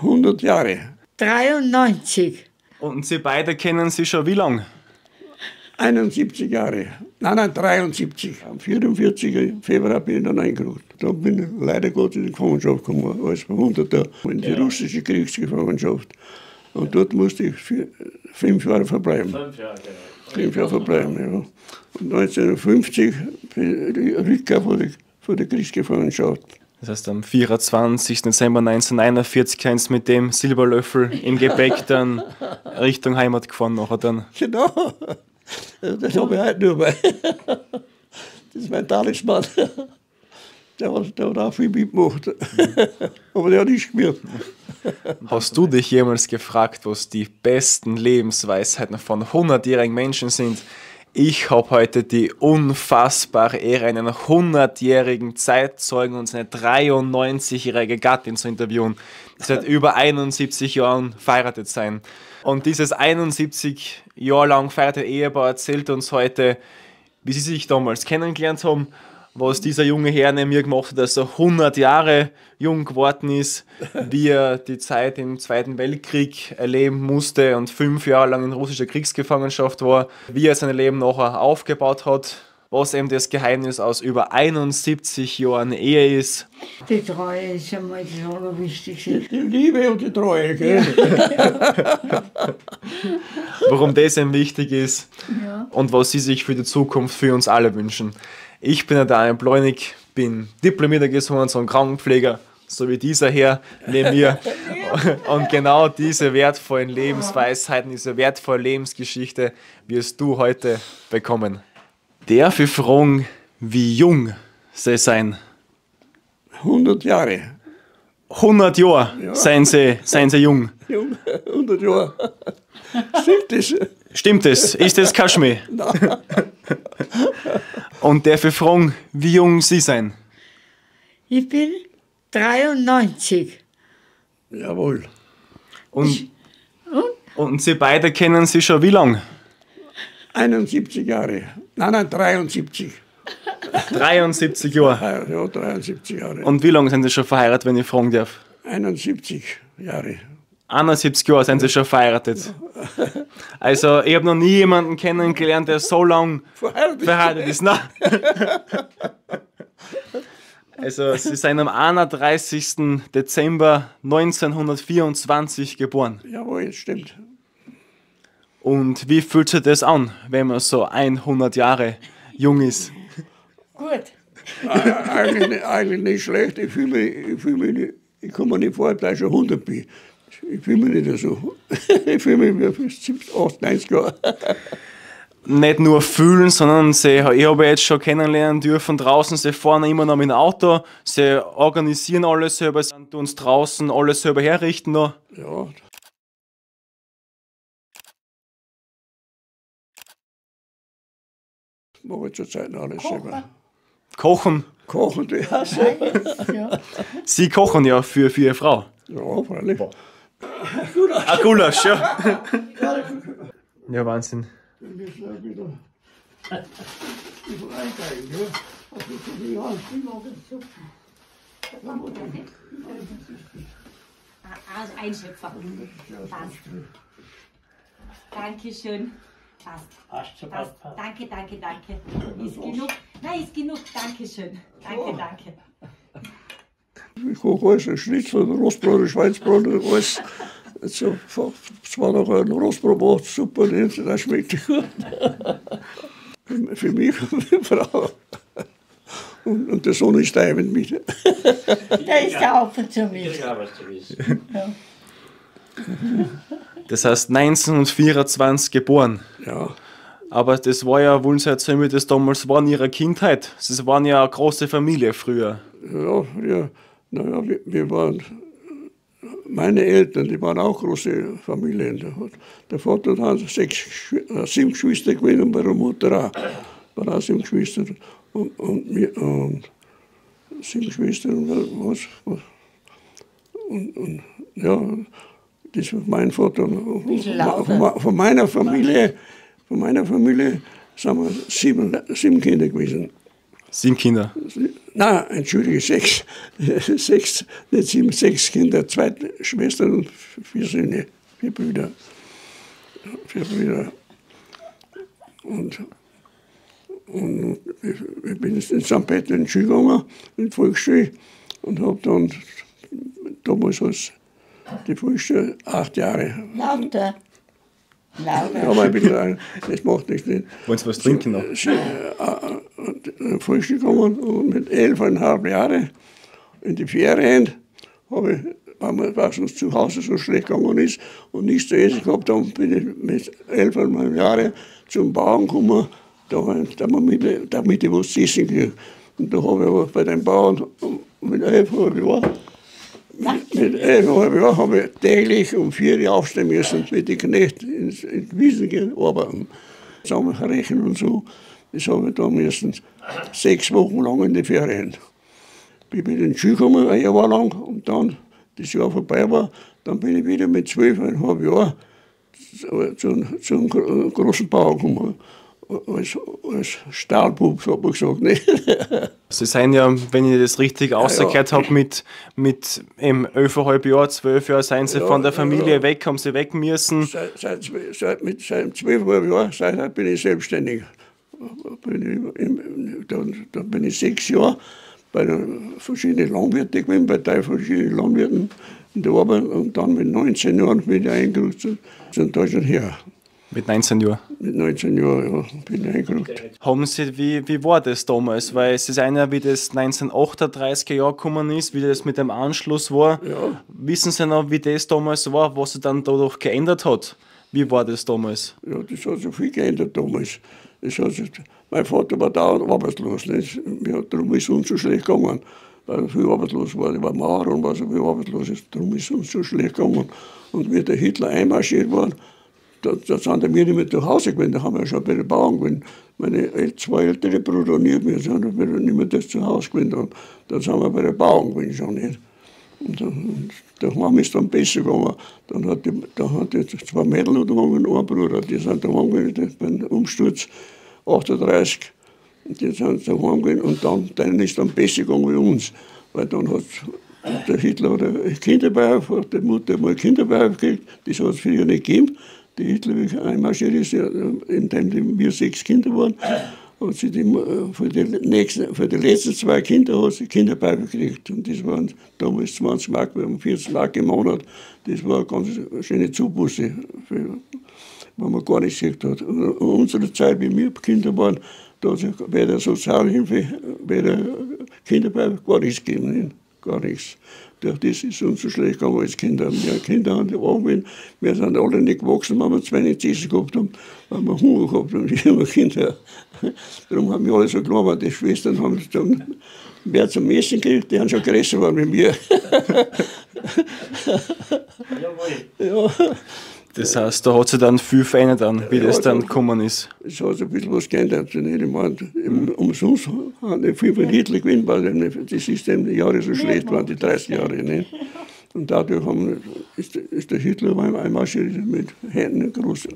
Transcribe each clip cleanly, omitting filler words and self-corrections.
100 Jahre. 93. Und Sie beide kennen Sie schon wie lange? 71 Jahre. Nein, 73. Am 44. Februar bin ich dann eingerufen. Da bin ich leider Gottes in die Gefangenschaft gekommen, als Verwundeter in die russische Kriegsgefangenschaft. Und dort musste ich 5 Jahre verbleiben. 5 Jahre, genau. 5 Jahre verbleiben, ja. Und 1950 die Rückkehr von der Kriegsgefangenschaft. Das heißt, am 24. Dezember 1941 sind Sie mit dem Silberlöffel im Gepäck dann Richtung Heimat gefahren nachher dann. Genau. Das habe ich heute nur mal. Das ist mein Talisman. Der hat auch viel mitgemacht. Aber der hat nichts gemerkt. Hast du dich jemals gefragt, was die besten Lebensweisheiten von 100-jährigen Menschen sind? Ich habe heute die unfassbare Ehre, einen 100-jährigen Zeitzeugen und seine 93-jährige Gattin zu interviewen, die seit über 71 Jahren verheiratet sein. Und dieses 71 Jahre lang verheiratete Ehepaar erzählt uns heute, wie sie sich damals kennengelernt haben, was dieser junge Herr neben mir gemacht hat, dass er 100 Jahre jung geworden ist, wie er die Zeit im Zweiten Weltkrieg erleben musste und 5 Jahre lang in russischer Kriegsgefangenschaft war, wie er sein Leben nachher aufgebaut hat, was eben das Geheimnis aus über 71 Jahren Ehe ist. Die Treue ist einmal das Allerwichtigste. Die Liebe und die Treue, gell? Warum das eben wichtig ist und was sie sich für die Zukunft für uns alle wünschen. Ich bin der Daniel Pleunig, bin diplomierter Gesundheits- und Krankenpfleger, so wie dieser Herr neben mir. Und genau diese wertvollen Lebensweisheiten, diese wertvolle Lebensgeschichte wirst du heute bekommen. Darf ich fragen, wie jung sie sein? 100 Jahre. 100 Jahre seien sie jung. Jung, 100 Jahre. Stimmt das? Stimmt es? Ist das kein Schmäh? Nein. Und darf ich fragen, wie jung Sie sein? Ich bin 93. Jawohl. Und Sie beide kennen Sie schon wie lange? 71 Jahre. Nein, 73. 73 Jahre. Ja, 73 Jahre. Und wie lange sind Sie schon verheiratet, wenn ich fragen darf? 71 Jahre. 71 Jahre sind Sie schon verheiratet. Also, ich habe noch nie jemanden kennengelernt, der so lange verheiratet ist. Nein. Also, Sie sind am 31. Dezember 1924 geboren. Jawohl, das stimmt. Und wie fühlt sich das an, wenn man so 100 Jahre jung ist? Gut. Eigentlich nicht schlecht. Ich komme mir nicht vor, dass ich schon 100 bin. Ich fühle mich nicht so. Ich fühle mich wie 70, 80, 90 Jahre. Nicht nur fühlen, sondern ich habe jetzt schon kennenlernen dürfen draußen, sie fahren immer noch mit dem Auto, sie organisieren alles selber, sie tun uns draußen alles selber herrichten noch. Ja. Das mache ich zurzeit noch alles selber. Kochen? Kochen, ja, selber. Ja. Sie kochen ja für Ihre Frau. Ja, freilich. Ein Gulasch, ja. Ja, Wahnsinn. Wir müssen ja wieder einteilen, ja. Also Einschöpfer. Passt. Dankeschön. Passt. Danke. Ist genug? Nein, ist genug. Dankeschön. Danke. Ich koche alles, ein Schnitzel, ein Rostbrot, ein Schweinsbrot, alles. Also, es war noch ein Rostbrot, super, das schmeckt gut. Für mich und für die Frau. Und der Sohn ist da mit mir. Der ist da auf und zu mit. Ja. Das heißt 1924 geboren. Ja. Aber das war ja, wollen Sie erzählen, wie das damals war in Ihrer Kindheit? Sie waren ja eine große Familie früher. Ja, naja, wir waren, meine Eltern, die waren auch große Familien. Der Vater hat 7 Geschwister gewesen und meine Mutter auch. Waren auch 7 Geschwister. Und 7 Geschwister und was. Und ja, das war mein Vater. Von meiner Familie sind wir 7 Kinder gewesen. 7 Kinder. Nein, entschuldige, 6. 6, nicht 7, 6 Kinder, 2 Schwestern und 4 Söhne, 4 Brüder. 4 Brüder. Und ich bin jetzt in St. Peter in die Schule gegangen, in die Volksschule, und habe dann damals als die Volksschule 8 Jahre. Lauter. Lauter. Aber ein bisschen, das macht nichts. Wollen Sie was trinken noch? Volksschule gegangen und mit 11,5 Jahren in die Ferien habe ich, weil es uns zu Hause so schlecht gegangen ist und nichts zu essen gehabt, dann bin ich mit 11,5 Jahren zum Bauern gekommen, damit ich was zu essen kriege. Und da habe ich aber bei den Bauern mit 11,5 Jahren habe ich täglich um 4 Uhr aufstehen müssen, mit den Knechten in die Wiesen gehen, arbeiten. Zusammenrechnen und so. Das habe ich da müssen 6 Wochen lang in die Ferien. Ich bin in die Schule gekommen, ein Jahr lang, und dann, das Jahr vorbei war, dann bin ich wieder mit 12,5 Jahren zum großen Bauern gekommen. Als Stahlbub, hat man gesagt. Ne? Sie sind ja, wenn ich das richtig ausgehört habe, mit 11,5 Jahren, 12 Jahren, sind Sie von der Familie weg, haben Sie weg müssen. Seit 12,5 Jahren seit bin ich selbstständig. Dann bin ich 6 Jahre bei verschiedenen Landwirten gewesen, bei 3 verschiedenen Landwirten in der Arbeit, und dann mit 19 Jahren bin ich eingerückt zu Deutschland her. Mit 19 Jahren? Mit 19 Jahren, ja, bin ich eingerückt. Haben Sie, wie war das damals? Weil es ist einer, wie das 1938er Jahr gekommen ist, wie das mit dem Anschluss war. Ja. Wissen Sie noch, wie das damals war, was sich dann dadurch geändert hat? Wie war das damals? Ja, das hat sich viel geändert damals. Mein Vater war dauernd arbeitslos. Nicht? Darum ist es uns so schlecht gegangen, weil er viel arbeitslos war. Ich war Maurer und war so viel arbeitslos. Darum ist es uns so schlecht gegangen. Und wie der Hitler einmarschiert war, da sind wir nicht mehr zu Hause gewesen. Da haben wir schon bei den Bauern gewesen. Meine 2 ältere Brüder und ich, wir sind nicht mehr das zu Hause gewesen. Dann sind wir bei den Bauern gewesen schon nicht. Und daheim ist dann besser gegangen. Dann hat die 2 Mädel und ein Bruder, die sind daheim gewesen beim Umsturz 38. Und die sind daheim gewesen, und denen ist dann besser gegangen wie uns. Weil dann hat der Hitler eine Kinderbeihilfe, hat die Mutter mal Kinderbeihilfe gekriegt, das hat es früher nicht gegeben. Die Hitler einmarschiert ist, indem wir 6 Kinder waren, hat sie für die letzten 2 Kinder hat sie Kinderbeihilfe gekriegt. Und das waren damals 20 Mark, 40 Mark im Monat. Das war eine ganz schöne Zubuße, wenn man gar nichts gekriegt hat. In unserer Zeit, wie wir Kinder waren, da hat es weder Sozialhilfe, weder Kinderbeihilfe gar nichts gegeben. Gar nichts. Das ist uns so schlecht gegangen als Kinder. Wir Kinder haben angewendet. Wir sind alle nicht gewachsen, weil wir zu wenig zu essen gehabt haben, weil wir Hunger gehabt haben, wie immer Kinder. Darum haben wir alle so klar, weil die Schwestern haben dann mehr zum Essen gekriegt, die haben schon größer geworden wie wir. Ja. Das heißt, da hat sich dann viel verändert, wie das dann gekommen ist. Es hat sich ein bisschen was geändert. Ich meine, umsonst haben die viel von Hitler gewinnt, weil das System die Jahre so schlecht waren, die 30 Jahre. Nicht? Und dadurch ist der Hitler einmarschiert mit Händen groß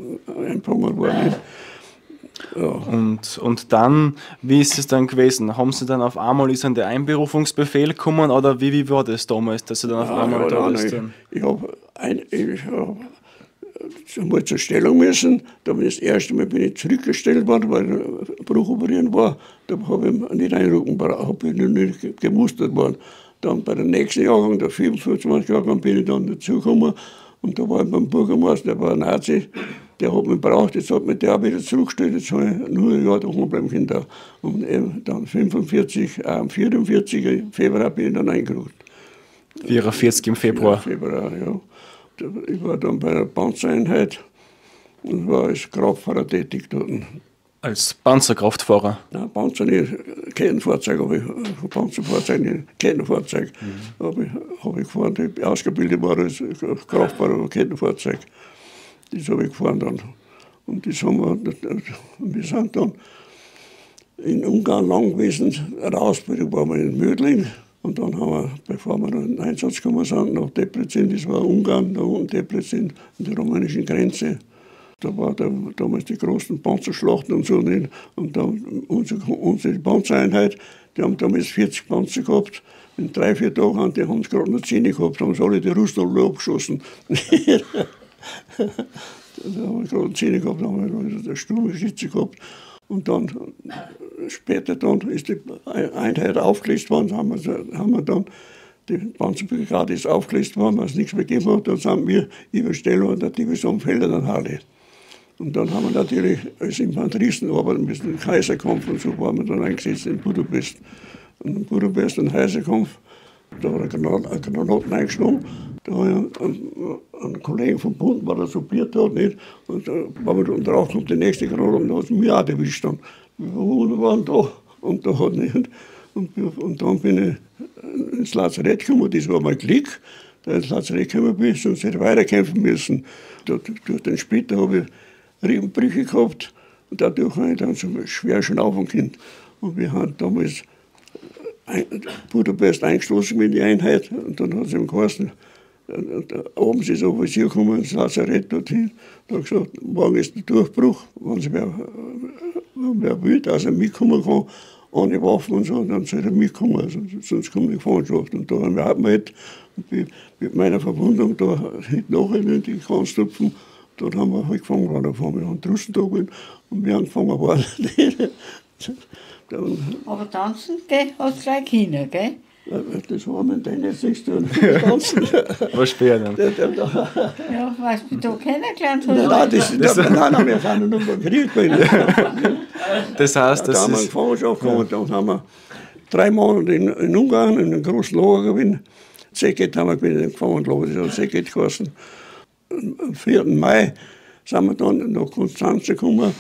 empfangen worden. Ja. Und dann, wie ist es dann gewesen? Haben Sie dann auf einmal, ist dann der Einberufungsbefehl gekommen, oder wie war das damals, dass Sie dann auf einmal da ist? Ich habe einmal zur Stellung müssen. Da bin ich das erste Mal zurückgestellt worden, weil ich Bruchoperieren war. Da habe ich nicht einrücken, habe ich nicht gemustert worden. Dann bei der nächsten Jahrgang, der 55 Jahrgang, bin ich dann dazugekommen. Und da war ich beim Bürgermeister, der war ein Nazi, der hat mich gebraucht, jetzt hat mich der auch wieder zurückgestellt, jetzt habe ich nur ein Jahr daheim bleiben können. Und dann 45, am 44. Februar bin ich dann eingerückt. 44 im Februar? Ja, Februar, ja. Ich war dann bei einer Panzereinheit und war als Kraftfahrer tätig dort. Als Panzerkraftfahrer? Nein, Panzer nicht, Kettenfahrzeug habe ich, Panzerfahrzeug nicht, Kettenfahrzeug habe ich gefahren, die ausgebildet war als Kraftfahrer auf Kettenfahrzeug. Das habe ich gefahren dann. Und das wir sind dann in Ungarn lang gewesen, eine Ausbildung waren wir in Mödling. Und dann haben wir, bevor wir in den Einsatz gekommen sind, nach Debrecen, das war Ungarn, da unten Debrecen, an der rumänischen Grenze. Da war damals die großen Panzerschlachten und so nicht. Und dann unsere Panzereinheit, die haben damals 40 Panzer gehabt. In 3-4 Tagen haben sie gerade noch 10 gehabt, haben sie alle die Russen alle abgeschossen. Da haben wir gerade 10 gehabt, da haben wir eine Sturmgeschütze gehabt. Und dann, später dann ist die Einheit aufgelöst worden, haben wir dann, die Panzerbrigade ist aufgelöst worden, weil es nichts mehr gegeben hat, dann sind wir überstellt der Division Feldernhalle. Und dann haben wir natürlich als Infanteristen arbeiten müssen, im Kaiserkampf und so waren wir dann eingesetzt in Budapest. Und in Budapest, im Kaiserkampf, da hat eine Granaten eingeschlagen. Da habe ich einen Kollegen vom Bund, der so Biert hat, nicht? Und dann drauf kommt die nächste Granate und da hat es mich auch erwischt. Wir waren da und da hat nicht. Und dann bin ich ins Lazarett gekommen, das war mein Glück, da ich ins Lazarett gekommen bin, sonst hätte ich weiterkämpfen müssen. Durch den Splitter habe ich Rippenbrüche gehabt und dadurch habe ich dann so schwer schnaufen können. Und wir haben damals Budapest eingeschlossen mit der Einheit und dann hat es ihm geheißen, abends ist der Offizier gekommen ins Lazarett dorthin, da hat gesagt, morgen ist der Durchbruch, wenn wer will, dass er mitkommen kann, ohne Waffen und so, dann soll er mitkommen, also, sonst kommt die Gefangenschaft. Und da haben wir halt mit meiner Verwundung da hinten nachher in die Kranztupfen, dort haben wir halt gefangen worden, da wir haben die Russen da gewesen und wir haben gefangen worden. Aber tanzen, gell, hast du gleich hin, gell? Das haben wir dann jetzt nicht tun. Was später? Ja, was du da kennengelernt hast. Nein, wir sind nur beim Krieg gewesen. Das heißt, Da das haben wir in ist. Gefangenschaft gekommen, dann haben wir 3 Monate in Ungarn in einem großen Lager gewesen. Szeged haben wir gewesen, im Gefangenenlager, das hat Szeged geheißen. Am 4. Mai sind wir dann nach Konstanz gekommen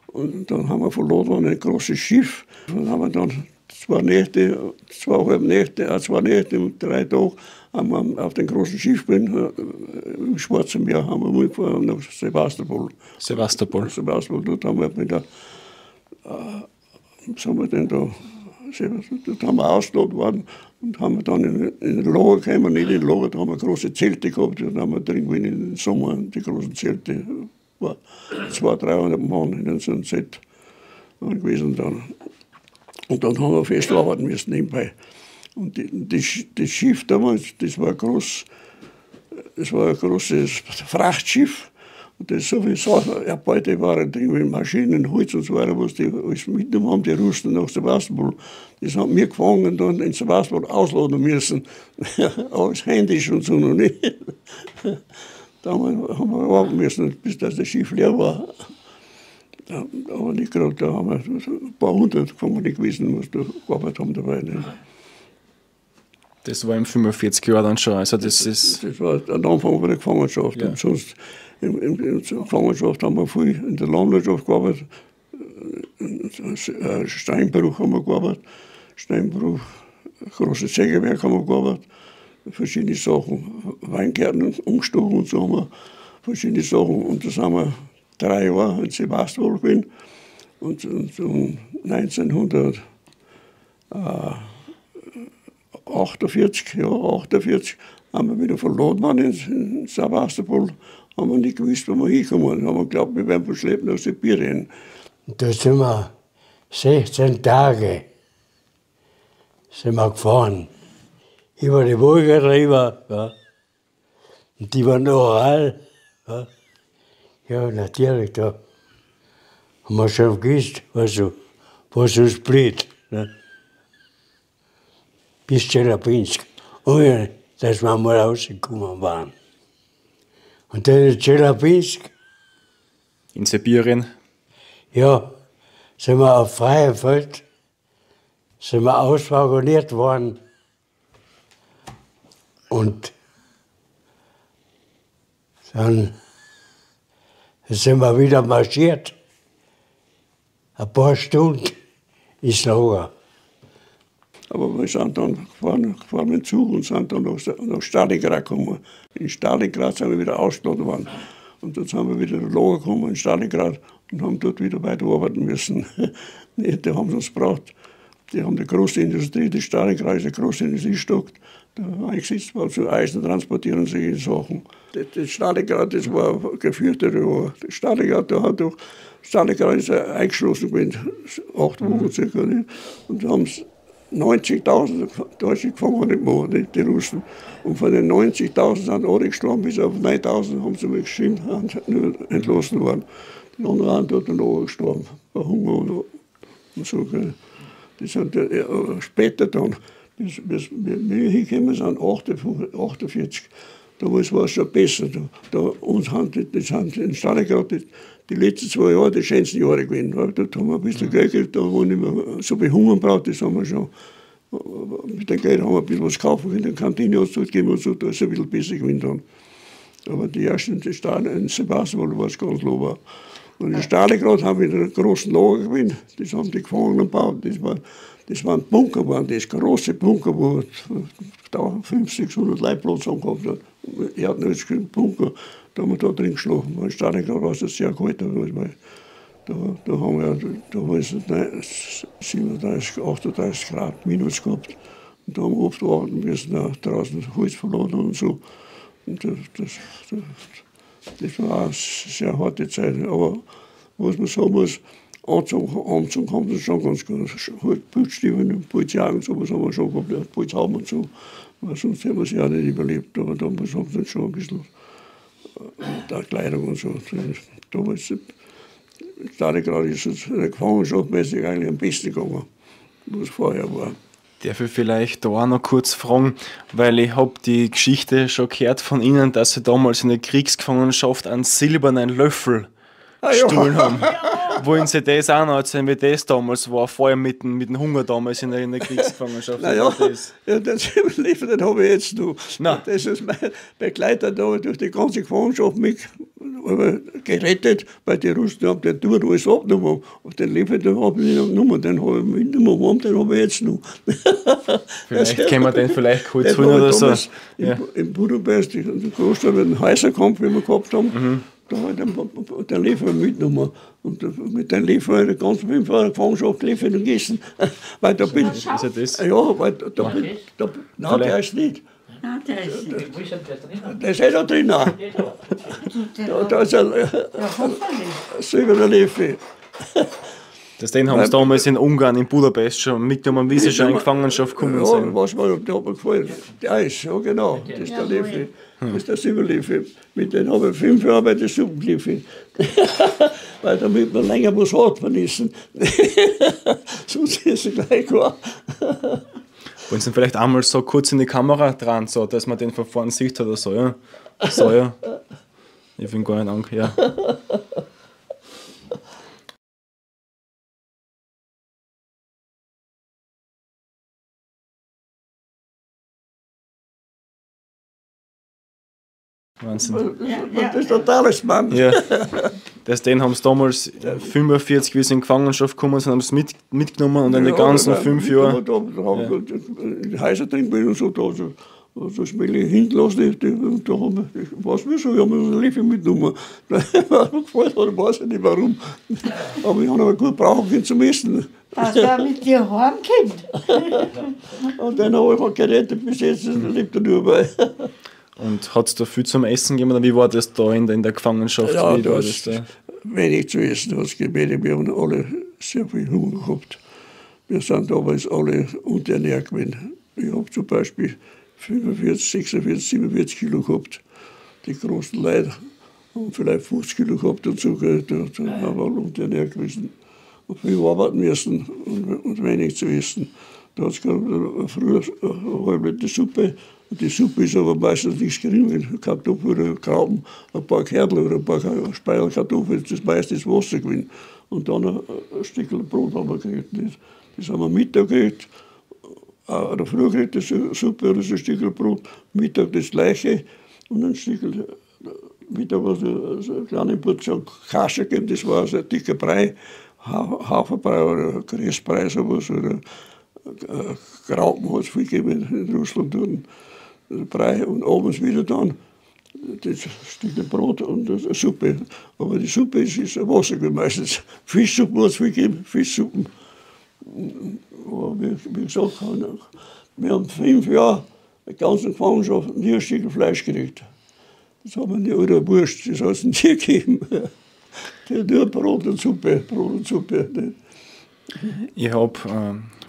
und dann haben wir verloren worden ein großes Schiff. Dann haben wir dann 2 Nächte, 2,5 Nächte, 2 Nächte und 3 Tage haben wir auf dem großen Schiff bin, im Schwarzen Meer, haben wir mitgefahren nach Sevastopol. Sevastopol. Dort haben wir mit der, was haben wir denn da, dort haben wir ausgeladen worden und haben wir dann in den Lager gekommen, nicht in den Lager, da haben wir große Zelte gehabt, da haben wir drin gewesen in den Sommer, die großen Zelte, war 200-300 Mann in so einem Zelt gewesen dann. Und dann haben wir festarbeiten müssen nebenbei. Und das Schiff damals, das war ein großes Frachtschiff. Und das so viele Sachen, Erbeute waren drin, wie Maschinen, Holz und so weiter, was die alles mitgenommen haben, die Russen nach Sevastopol. Das haben wir gefangen und dann in Sevastopol ausladen müssen. Alles händisch und so noch nicht. Da haben wir warten müssen, bis das Schiff leer war. Aber nicht gerade, da haben wir ein paar hundert gefangen gewesen, was da gearbeitet haben dabei. Nicht? Das war im 45 Jahren dann schon. Also das war der Anfang von der Gefangenschaft. Ja. Und sonst in der Gefangenschaft haben wir viel in der Landwirtschaft gearbeitet. Steinbruch haben wir gearbeitet. Steinbruch, großes Sägewerk haben wir gearbeitet. Verschiedene Sachen. Weingärten umgestochen und so haben wir verschiedene Sachen. Und das haben wir 3 Jahre in Sevastopol gewesen. Und 1948 haben wir wieder verloren worden in Sevastopol. Haben wir nicht gewusst, wo wir hinkommen. Haben wir geglaubt, wir werden verschleppt nach Sibirien. Da sind wir 16 Tage sind wir gefahren. Über die Wolga drüber. Ja. Und die waren überall. Ja. Ja, natürlich, da haben wir schon gewusst, was uns blüht. Ne? Bis Tscheljabinsk. Und dass wir mal rausgekommen waren. Und dann in Tscheljabinsk, in Sibirien. ja, sind wir auf freiem Feld, sind wir auswagoniert worden. Und dann sind wir wieder marschiert. Ein paar Stunden ins Lager. Aber wir sind dann gefahren mit dem Zug und sind dann nach Stalingrad gekommen. In Stalingrad sind wir wieder ausgeladen worden. Und dann sind wir wieder in Lager gekommen in Stalingrad und haben dort wieder weiterarbeiten müssen. Da haben sie uns gebraucht. Die haben die große Industrie, die Stahlenkreis, der große Industriestock, da eingesetzt worden, zu Eisen transportieren und solche Sachen. Das Stahlenkreis, das war geführte Rohr. Das Stahlenkreis, da hat doch, Stahlenkreis ist eingeschlossen gewesen, 8 Wochen circa. Und da haben 90.000 Deutsche gefangen im Monat, die Russen. Und von den 90.000 sind alle gestorben, bis auf 9.000 haben sie mir geschrieben, nur entlassen worden. Die anderen sind dort noch gestorben, bei Hunger und so. Die sind später dann, bis wir hingekommen sind, 48, damals war es schon besser. Uns haben das sind in Stalingrad die letzten 2 Jahre die schönsten Jahre gewesen. Dort haben wir ein bisschen Geld gekriegt, da wo nicht mehr so behungern braucht, das haben wir schon. Mit dem Geld haben wir ein bisschen was kaufen können, in der Kantine hat es dort gegeben und so, da ist es ein bisschen besser gewesen dann. Aber die ersten, die Stahlen in Sebastopol war es ganz low. Und in Stalingrad haben wir einen großen Lager gewesen, das haben die Gefangenen gebaut. Das waren Bunker, große Bunker, wo da 500, 600 Leute Platz haben gehabt. Er hat nicht einen Bunker, da haben wir da drin geschlafen. In Stalingrad war es sehr kalt, weil da haben wir, da war es 37, 38 Grad minus gehabt. Und da haben wir oft warten müssen, da draußen Holz verladen und so. Und das war eine sehr harte Zeit. Aber was man sagen muss, Anzug haben sie schon ganz gut. Pilzstiefel, Pilzjagen und sowas haben wir schon gehabt, Pilzhaum und so. Aber sonst haben wir es ja nicht überlebt. Aber da haben wir schon ein bisschen der Kleidung und so. Damals, Stalingrad ist es gefangenschaftmäßig eigentlich am besten gegangen, was vorher war. Darf ich vielleicht da auch noch kurz fragen, weil ich habe die Geschichte schon gehört von Ihnen, dass Sie damals in der Kriegsgefangenschaft einen silbernen Löffel gestohlen haben. Wollen Sie das auch noch erzählen, wie das damals war, vor allem mit dem Hunger damals in der Kriegsgefangenschaft? Naja, das überliefert habe ich jetzt noch. Nein. Das ist mein Begleiter da durch die ganze Gefangenschaft mit gerettet, weil die Russen haben den Tour alles abgenommen. Und den Liefer, den habe ich nicht genommen, den habe ich mitgenommen, den habe ich jetzt noch. Vielleicht können wir den vielleicht kurz holen oder so. In Budapest, in der Großstadt, einen Häuserkampf, wie wir gehabt haben, da habe ich den Liefer mitgenommen. Und mit dem Liefer in der ganzen 5 Jahre Gefangenschaft liefern und gegessen. Weil da bin ich. Ist ja das? Ja, weil da bin ich. Nein, der ist nicht. Nein, der ist nicht. Der ist da drin. Da ist ein silberner Liefer. Den haben sie damals in Ungarn, in Budapest schon mitgenommen, wie sie schon in Gefangenschaft gekommen sind. Ja, was mir da gefallen. Der Eis, ja genau, das ist der Liefer. Das ist der Silberliefer. Mit dem habe ich 5 Jahre bei der Suppenliefer. Weil damit man länger was hat von essen. Sonst ist es gleich klar. Wollen Sie vielleicht einmal so kurz in die Kamera dran, so, dass man den von vorne sieht oder so, ja? So, ja. Ich bin gar nicht Angst, ja. Wahnsinn. Das ist der Talisman. Ja. Den haben sie damals 45, wie sie in Gefangenschaft gekommen sind, haben sie mitgenommen und in den ganzen 5 Jahren. Da haben die Häuser drin bin und so, da Schmähle hingelassen, da haben wir, was wir so, wir haben einen Liefer mitgenommen. Was mir gefallen hat, weiß ich nicht warum. Aber ich habe aber gut brauchen können zum Essen. Was war mit dir heimgekommen? Und den habe ich auch gerettet, bis jetzt lebt er nur bei. Und hat es da viel zum Essen gegeben, oder wie war das da in der Gefangenschaft? Ja, wie war das da? Wenig zu essen hat es gegeben. Wir haben alle sehr viel Hunger gehabt. Wir sind damals alle unterernährt gewesen. Ich habe zum Beispiel 45, 46, 47 Kilo gehabt. Die großen Leute haben vielleicht 50 Kilo gehabt und so. Da haben wir alle unterernährt gewesen. Und viel arbeiten müssen und wenig zu essen. Da hat es früher eine halbe Liter Suppe. Und die Suppe ist aber meistens nichts gering. Kartoffeln oder Krauben, ein paar Kärtl oder ein paar Speil Kartoffeln, das meiste ist Wasser gewesen. Und dann ein Stück Brot haben wir gekriegt. Das haben wir Mittag gekriegt. Oder früh gekriegt, das Suppe oder so ein Stück Brot. Mittag das gleiche. Und ein Stück Mittag war so eine kleine Portion Kasche gegeben, das war so ein dicker Brei. Haferbrei oder Grießbrei, sowas. Oder Graupen hat es viel gegeben in Russland. Brei und abends wieder dann das Stück Brot und eine Suppe. Aber die Suppe ist Wasser gewesen meistens. Fischsuppen hat es viel gegeben, Fischsuppen. Aber wie gesagt, wir haben 5 Jahre die ganze Gefangenschaft nie ein Stück Fleisch gekriegt. Das haben wir nicht, oder Wurst, das hat es nie gegeben. Nur Brot und Suppe, Brot und Suppe. Nicht? Ich habe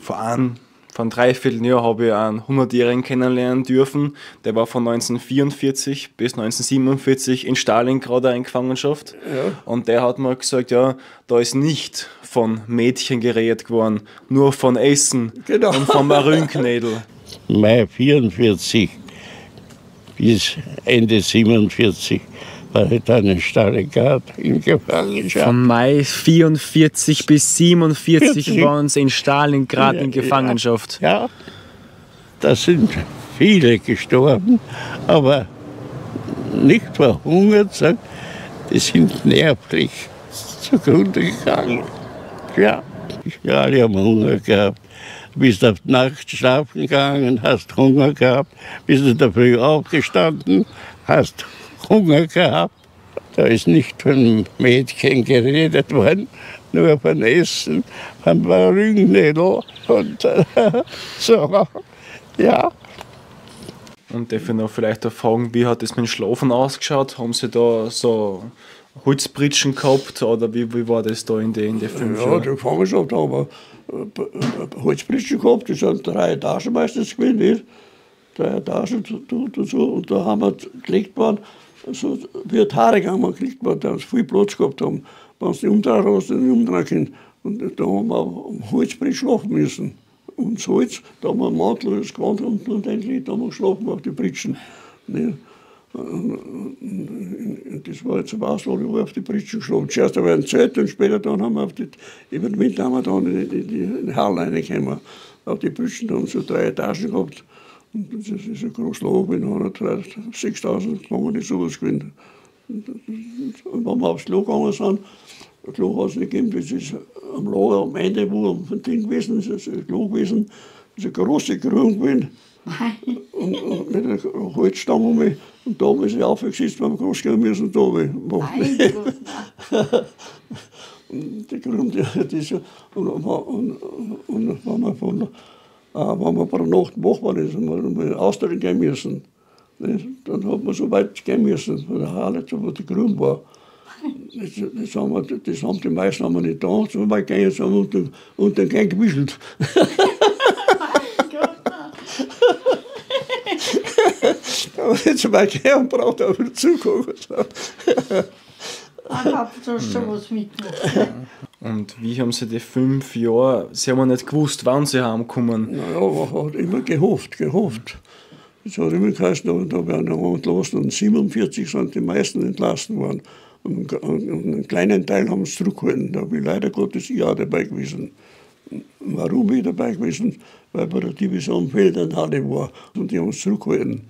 vor einem Dreivierteljahr habe ich einen 100-Jährigen kennenlernen dürfen. Der war von 1944 bis 1947 in Stalingrad in Gefangenschaft. Ja. Und der hat mir gesagt, ja, da ist nicht von Mädchen geredet worden, nur von Essen Genau. und von Marünknädel. Mai 44 bis Ende 47 war ich dann in Stalingrad in Gefangenschaft. Von Mai 44 bis 47 40. waren sie in Stalingrad in Ja, Gefangenschaft. Ja, da sind viele gestorben, aber nicht verhungert, sondern die sind nervlich zugrunde gegangen. Ja, alle haben Hunger gehabt. Bist auf die Nacht schlafen gegangen, hast Hunger gehabt. Bist in der Früh aufgestanden, hast Hunger gehabt. Da ist nicht von Mädchen geredet worden, nur von Essen, von Marünknädel und so. Ja. Und darf ich noch vielleicht auch fragen, wie hat das mit dem Schlafen ausgeschaut? Haben Sie da so Holzbritschen gehabt oder wie war das da in den 5 Ja, Jahren? die Gefangenschaft haben wir Holzbritschen gehabt, das sind 3 Etagen meistens gewesen, nicht? 3 Etagen und so. Und da haben wir gelegt worden, so wie ein Tarek haben wir gelegt worden, da haben sie viel Platz gehabt haben. Wenn sie nicht umdrehen hast, dann nicht umdrehen können. Und da haben wir am Holzbrett schlafen müssen. Und das Holz, da haben wir einen Mantel, das Gewand unten und eingelegt, da haben wir geschlafen auf die Britschen. Nicht? Und das war jetzt was, wo ich auf die Britschen geschlafen. Zuerst haben wir ein Zelt und später dann haben wir über den Winter haben wir dann in die Halle reingekommen. Auf die Britschen haben so 3 Etagen gehabt. Und das ist ein großer Lob, in 6.000 Gefangene sowas gewesen. Und wenn wir aufs Klo gegangen sind, das Klo hat es nicht gegeben, das ist am Lager am Ende, wo am Ding gewesen ist, das ist ein Klo gewesen, das ist eine große Grün gewesen. Und mit einer Holzstange um mich. Und da ist ich aufgesetzt, wenn wir groß gehen müssen, da machen. Und die Grund, das ist ja, und wenn wir bei der Nacht wach waren, haben wir Austern gehen müssen. Dann hat man so weit gehen müssen, von der Halle, wo die Grün war. Das haben die meisten haben wir nicht da, so weit gehen jetzt und dann gehen gewischelt. Aber nicht so weit gehen und braucht auch wieder zugucken. Ich habe da schon was mitgemacht. Und wie haben Sie die 5 Jahre, Sie haben ja nicht gewusst, wann Sie heimkommen. Naja, man hat immer gehofft. Es hat immer geheißen, da werden wir entlassen. Und 47 sind die meisten entlassen worden. Und einen kleinen Teil haben sie zurückgehalten. Da bin ich leider Gottes ich auch dabei gewesen. Warum bin ich dabei gewesen? Weil bei der Division Feld eine Halle war. Und die haben uns zurückgehalten.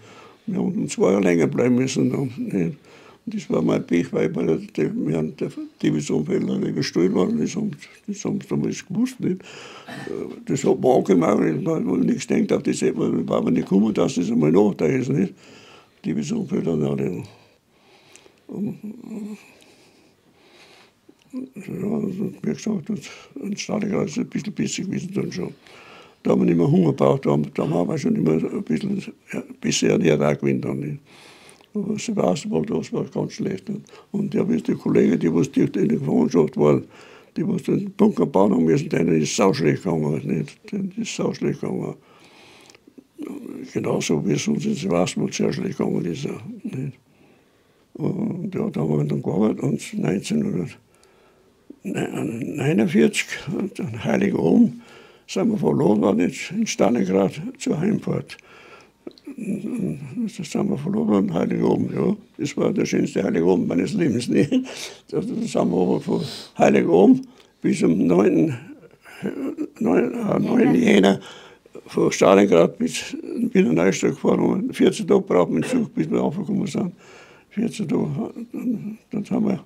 Wir haben 2 Jahre länger bleiben müssen. Und das war mein Pech, weil wir haben der Division Feld gestellt worden. Das haben sie damals gewusst. Nicht? Das hat man angemacht, weil man nichts denkt auf das, weil man nicht kommen, dass das einmal nach da ist. Nicht? Division Feld eine Halle. Ja, also, wie gesagt, in Stalingrad ist es ein bisschen besser gewesen dann schon. Da haben wir nicht mehr Hunger gebraucht, da haben wir schon immer ein bisschen besser ernährt auch gewesen dann nicht. Aber Sebastopol, das war ganz schlecht. Und der Kollegen, die in der Gefangenschaft waren, die den Bunker bauen haben müssen, denen ist es sauschlecht gegangen. Nicht? Denen ist es sauschlecht gegangen. Genauso wie es uns in Sebastopol sehr schlecht gegangen ist. Nicht? Und ja, da haben wir dann gearbeitet und 1949, an Heiligenabend, sind wir verloren worden in Stalingrad zur Heimfahrt. Das haben wir verloren worden, Heiligenabend, ja. Das war der schönste Heiligabend meines Lebens. Nicht? Das haben wir aber von Heiligabend bis zum 9. Jänner von Stalingrad bis Wiener Neustadt gefahren haben. 14 Tage brauchen wir den Zug, bis wir aufgekommen sind. 14 Tage, dann haben wir,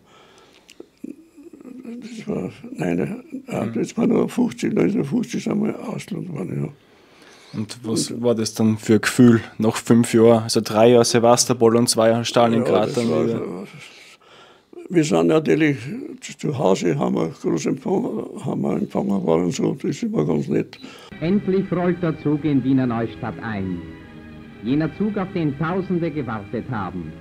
das war noch 1950 sind wir ausgelandet worden, ja. Und was war das dann für ein Gefühl nach 5 Jahren? Also 3 Jahre Sebastopol und 2 Jahre Stalingrad Ja, dann wieder? wir sind natürlich zu Hause, haben wir groß empfangen worden und so, das ist immer ganz nett. Endlich rollt der Zug in Wiener Neustadt ein. Jener Zug, auf den Tausende gewartet haben.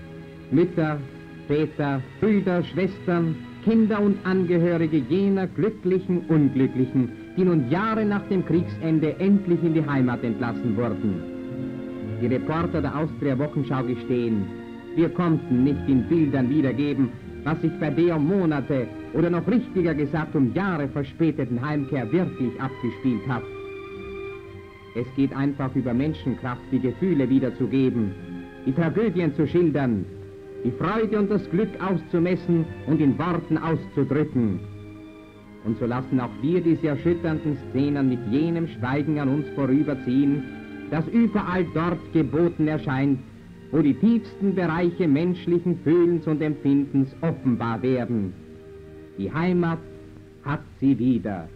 Mütter, Väter, Brüder, Schwestern, Kinder und Angehörige jener Glücklichen, Unglücklichen, die nun Jahre nach dem Kriegsende endlich in die Heimat entlassen wurden. Die Reporter der Austria-Wochenschau gestehen, wir konnten nicht in Bildern wiedergeben, was sich bei der um Monate oder noch richtiger gesagt um Jahre verspäteten Heimkehr wirklich abgespielt hat. Es geht einfach über Menschenkraft, die Gefühle wiederzugeben, die Tragödien zu schildern, die Freude und das Glück auszumessen und in Worten auszudrücken. Und so lassen auch wir diese erschütternden Szenen mit jenem Schweigen an uns vorüberziehen, das überall dort geboten erscheint, wo die tiefsten Bereiche menschlichen Fühlens und Empfindens offenbar werden. Die Heimat hat sie wieder.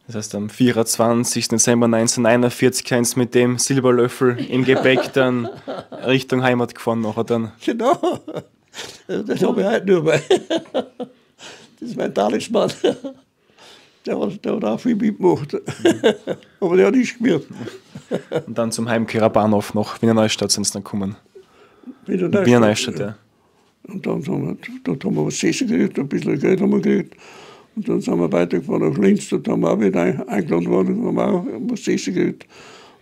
Das heißt, am 24. Dezember 1941 sind Sie mit dem Silberlöffel im Gepäck dann Richtung Heimat gefahren nachher dann. Genau, das habe ich heute nur bei. Das ist mein Talisman. Der hat auch viel mitgemacht. Aber der hat nichts gemerkt. Und dann zum Heimkehrerbahnhof nach Wiener Neustadt sind Sie dann gekommen. Wiener Neustadt, ja. Und dann dort haben wir was zu essen gekriegt, ein bisschen Geld haben wir gekriegt. Und dann sind wir weitergefahren nach Linz, dort haben wir auch wieder eingeladen worden, haben wir auch was zu essen gekriegt.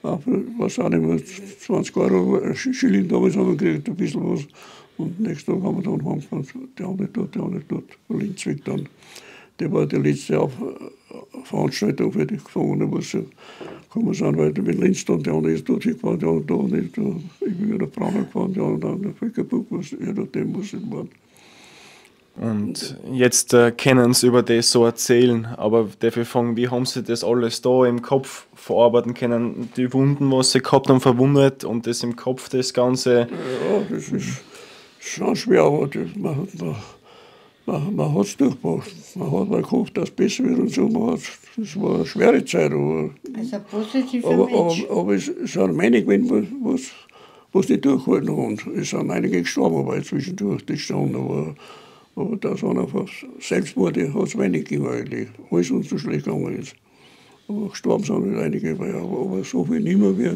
Was auch nicht mehr, 20 € Schilling damals haben wir gekriegt, ein bisschen was. Und nächsten Tag haben wir dann heimgefahren, der andere dort, von Linz weg dann. Der war die letzte Veranstaltung für die Gefangenen, was sie gekommen sind, weil mit Linz dann, der andere ist dort hingefahren, der andere da nicht. Ich bin wieder nach Braunau gefahren, der andere dann nach Völkerburg, je nachdem, was es war. Und jetzt können Sie über das so erzählen, aber dafür fragen, wie haben Sie das alles da im Kopf verarbeiten können? Die Wunden, was Sie gehabt haben, verwundet und das im Kopf, das Ganze? Ja, das ist schon schwer, aber man hat es durchgebracht. Man hat mal gehofft, dass es besser wird und so. Das war eine schwere Zeit. Aber, Also ein positiver Mensch. aber es sind einige gewesen, was nicht durchgehalten haben. Es sind einige gestorben, aber zwischendurch das stand. Aber das waren einfach Selbstmorde, hat es wenig gegeben eigentlich. Alles uns so schlecht gegangen ist. Aber gestorben sind nicht einige, aber so viel nicht mehr wie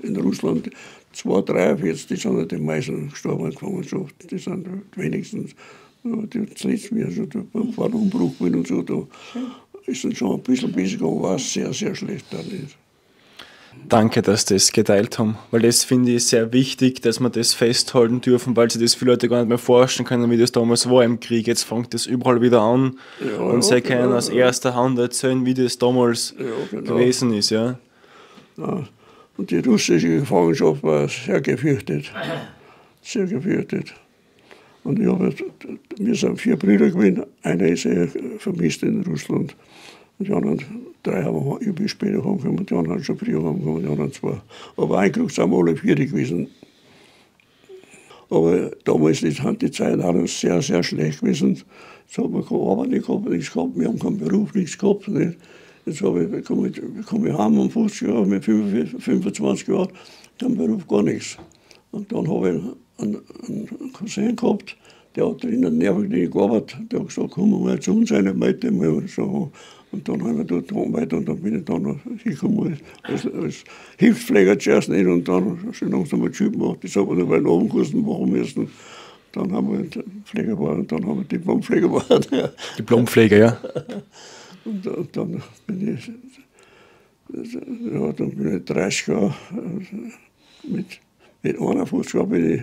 in Russland. 2, 3 jetzt, die sind halt die meisten gestorben in Gefangenschaft. Die sind die wenigsten. Das letzte Mal, also da war ein Umbruch und so, da ist dann schon ein bisschen besser gegangen, war es sehr, sehr schlecht dann ist. Danke, dass Sie das geteilt haben, weil das finde ich sehr wichtig, dass wir das festhalten dürfen, weil sich das viele Leute gar nicht mehr vorstellen können, wie das damals war im Krieg. Jetzt fängt das überall wieder an und Sie können aus erster Hand erzählen, wie das damals gewesen ist. Ja. Und die russische Gefangenschaft war sehr gefürchtet. Sehr gefürchtet. Und wir sind 4 Brüder gewesen, einer ist vermisst in Russland. Und die anderen 3 haben wir irgendwie später heimgekommen, die anderen schon früher heimgekommen, die anderen 2. Aber eingerückt sind wir alle 4 gewesen. Aber damals hat die Zeit auch noch sehr, sehr schlecht gewesen. Jetzt hat man keine Arbeit nicht gehabt, nichts gehabt, wir haben keinen Beruf, nichts gehabt. Nicht. Jetzt komme ich heim um 50 Jahre, mit 25 Jahren, keinen Beruf, gar nichts. Und dann habe ich einen Cousin gehabt, der hat in der Nervenklinik gearbeitet, der hat gesagt, komm mal zu uns rein, melde mal so. Und dann haben wir dort gearbeitet und dann bin ich dann noch hingekommen als Hilfspfleger zuerst nicht und dann schon langsam mal Typ gemacht. Das habe ich noch einen Abendkurs machen müssen. Dann haben wir Pfleger geworden und dann haben wir Diplompfleger geworden. Diplompfleger, ja. Und dann bin ich, ja, dann bin ich 30 Jahre, mit 51 Jahren bin ich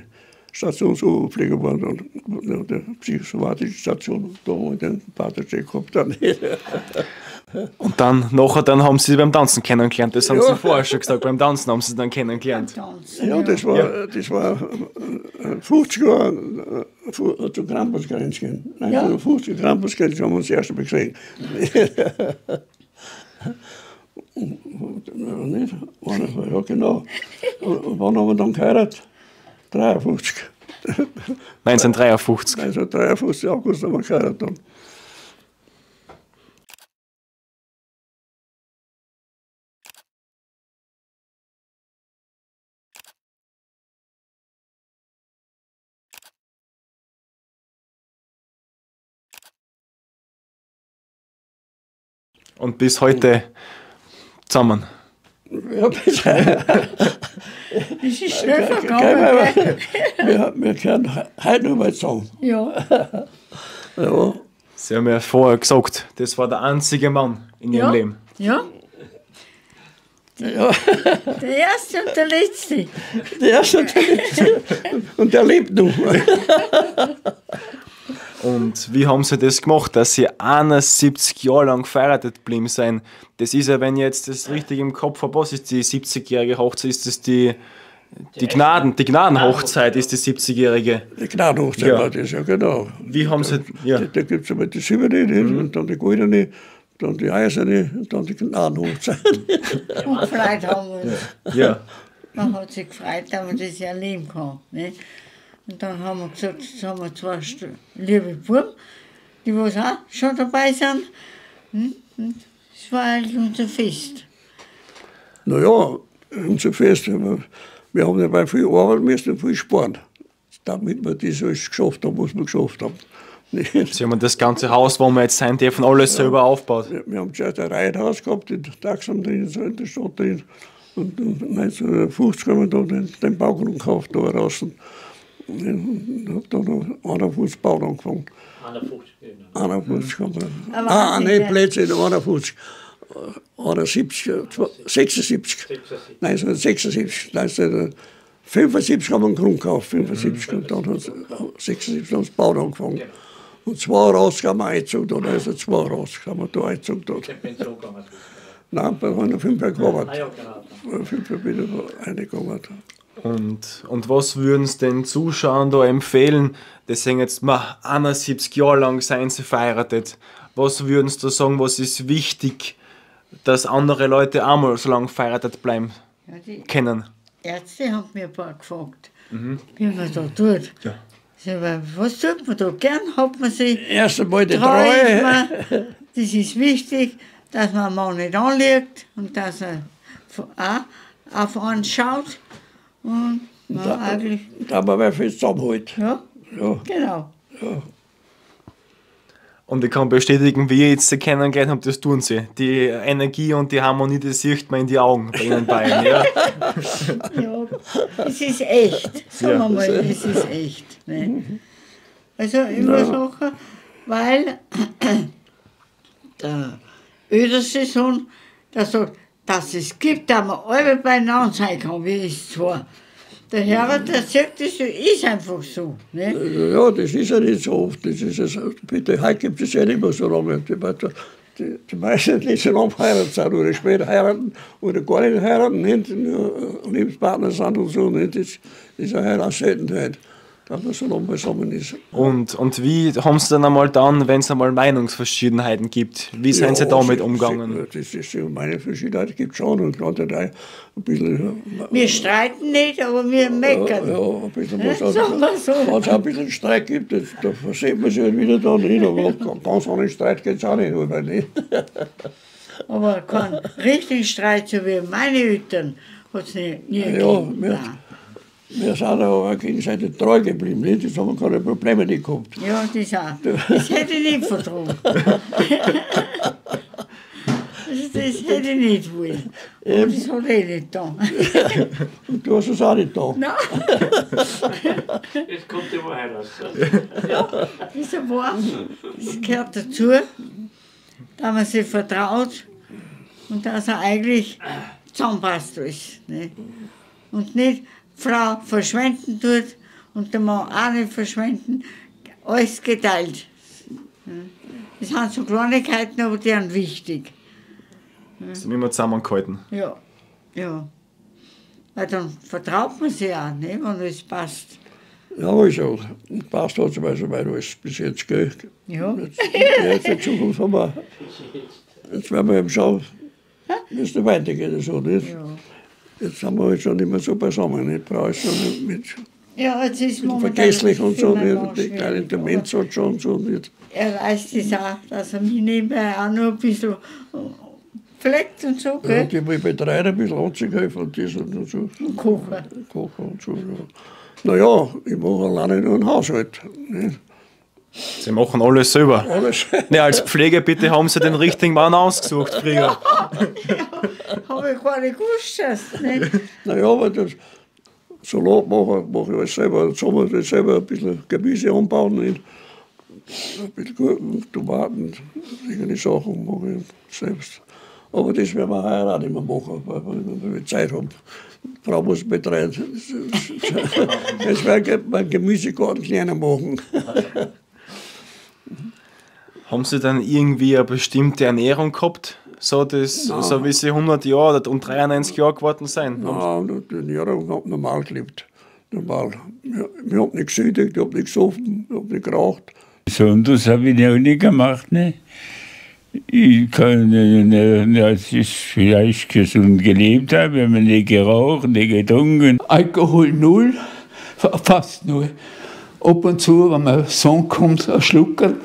Stationsoberpfleger geworden, an der psychosomatischen Station, da haben wir den Patercheck gehabt. Dann. Und dann haben Sie beim Tanzen kennengelernt, das haben Sie vorher schon gesagt, beim Tanzen haben Sie dann kennengelernt. Ja, das war 50 Jahre zur Krampusgrenze gehen. 1950 Krampusgrenze haben wir uns das erste Mal gesehen. Ja, genau. Und wann haben wir dann geheiratet? 53. 1953. 1953, August haben wir geheiratet dann. Und bis heute zusammen. Ja, bitte. Das ist schnell vergangen. Wir können heute noch mal zusammen. Ja. Ja. Sie haben ja vorher gesagt, das war der einzige Mann in Ihrem Leben. Ja. Ja. Der erste und der letzte. Der erste und der letzte. Und der lebt noch. Und wie haben Sie das gemacht, dass Sie 71 Jahre lang verheiratet geblieben sind? Das ist ja, wenn ich jetzt das richtig im Kopf habe, was ist die 70-jährige Hochzeit? Ist das die Gnadenhochzeit, ist die 70-jährige? Die Gnadenhochzeit war das, ja genau. Wie haben Sie, ja. Da gibt es einmal die silberne, und dann die goldene, dann die eiserne und dann die Gnadenhochzeit. Und gefreut haben wir uns. Ja. Man hat sich gefreut, dass man das erleben kann. Ne? Und dann haben wir gesagt, jetzt haben wir zwei liebe Buben, die was auch schon dabei sind. Und das war eigentlich unser Fest. Naja, unser Fest, wir haben dabei viel arbeiten müssen und viel sparen, damit wir das alles geschafft haben, was wir geschafft haben. Sie haben das ganze Haus, wo wir jetzt sein dürfen, alles selber aufgebaut. Wir haben zuerst ein Reihenhaus gehabt, in Taxam drin, so in der Stadt drin. Und 1950 haben wir da den Baugrund gekauft, da draußen. Und habe dann noch 51 bauen angefangen. 51 haben wir. Nein, Plätze, 51. 71, 76. 1976. 1975 haben wir einen Grund gekauft, 75. Und dann hat 76 haben wir das Bauen angefangen. Und 2 raus haben wir eingezogen, dann ist es 2 raus, haben wir da eingezogen. Nein, bei einer 5 gearbeitet. 5 bin ich reingegangen. Und was würden Sie den Zuschauern da empfehlen? Die sagen jetzt, 71 Jahre lang seien sie verheiratet. Was würden Sie da sagen, was ist wichtig, dass andere Leute auch mal so lange verheiratet bleiben können? Ärzte haben mir ein paar gefragt, wie man da tut. Ja. Was tut man da? Gern hat man sich. Erst einmal die Treue. Das ist wichtig, dass man einen Mann nicht anlegt und dass er auch auf einen schaut. Und eigentlich. Da haben wir viel zusammenhält. Ja, genau. Ja. Und ich kann bestätigen, wie ich jetzt sie kennengelernt habe, das tun sie. Die Energie und die Harmonie, das sieht man in die Augen bei ihnen beiden. Ja, ja, es ist echt. Sagen wir mal, es ist echt. Ne? Also immer Sachen, weil der Ödersaison, der sagt, dass es gibt, dass man alle beieinander sein kann, wie es zwar. Der Herr, der sagt, das ist einfach so. Ne? Ja, das ist ja nicht so oft. Das ist es, bitte, heute gibt es ja nicht mehr so lange. Die meisten, die so lange verheiratet sind oder später heiraten oder gar nicht heiraten, nicht, nur Lebenspartner sind und so. Nicht? Das ist ja eine Seltenheit. dass man so lange beisammen ist. Und wie haben Sie dann einmal dann, wenn es einmal Meinungsverschiedenheiten gibt, wie sind Sie damit umgegangen? Das ist ja meine Verschiedenheit gibt es schon und gerade da ein bisschen. Wir streiten nicht, aber wir meckern. Ja, ein bisschen was. Sagen wir so. Wenn es ein bisschen Streit gibt, da versteht man sich halt wieder da nicht, aber ganz ohne Streit geht es auch nicht, oder nicht? Aber kein richtigen Streit, so wie meine Eltern, hat es nie gegeben. Wir sind aber gegenseitig treu geblieben, nicht? Jetzt haben wir keine Probleme nicht gehabt. Ja, das auch. Das hätte ich nicht vertragen. Das hätte ich nicht wollen. Aber das hat er nicht getan. Und du hast es auch nicht getan. Nein. Jetzt kommt die Wahrheit raus. Ja, das ist wahr. Das gehört dazu, dass man sich vertraut und dass er eigentlich zusammenpasst alles. Ne? Und nicht Frau verschwenden tut und der Mann auch nicht verschwenden, alles geteilt. Das sind so Kleinigkeiten, aber die sind wichtig. Sind immer zusammengehalten. Ja, ja. Weil dann vertraut man sich auch, ne, wenn alles passt. Ja, also, passt hat soweit alles bis jetzt, gell? Ja. Jetzt in Zukunft haben wir, jetzt werden wir eben schauen, wie es da weitergeht, so, nicht? Ja. Jetzt sind wir halt schon nicht mehr so beisammen, nicht? Brauche ich schon mit Ja, jetzt ist momentan vergesslich und so, für meinen Mann nicht? Die kleine schwierig, Demenz hat schon so, nicht? er weiß das auch, dass er mich nebenbei auch noch ein bisschen pflegt und so, Ja, gell? die will betreuen, ein bisschen anzuhelfen und das und so. Kochen. Kochen und so, ja. Naja, ich mache alleine nur einen Haushalt. Nicht? Sie machen alles selber. Alles. Ne, als Pflege bitte haben Sie den richtigen Mann ausgesucht früher. Habe ich gar nicht gewusst, dass, ne? Naja, aber das Salat mache ich alles selber. Im Sommer selber ein bisschen Gemüse anbauen. Nicht? Ein bisschen Gurken, Tomaten, solche Sachen mache ich selbst. Aber das werden wir heuer auch nicht mehr machen, weil wir Zeit haben. Die Frau muss betreuen. Das werden wir Gemüsegarten kleiner machen. Haben Sie dann irgendwie eine bestimmte Ernährung gehabt? So wie Sie 100 Jahre und 93 Jahre geworden sind? Nein, die Ernährung hat normal gelebt. Normal. Wir haben nicht gesündigt, ich habe nicht gesoffen, ich habe nicht geraucht. So, und das habe ich auch nicht gemacht. Ne? Ich kann, das ist vielleicht gesund gelebt haben, wenn man nicht geraucht, nicht getrunken. Alkohol null, fast null. Ab und zu, wenn man Song kommt, ein Schluckerl.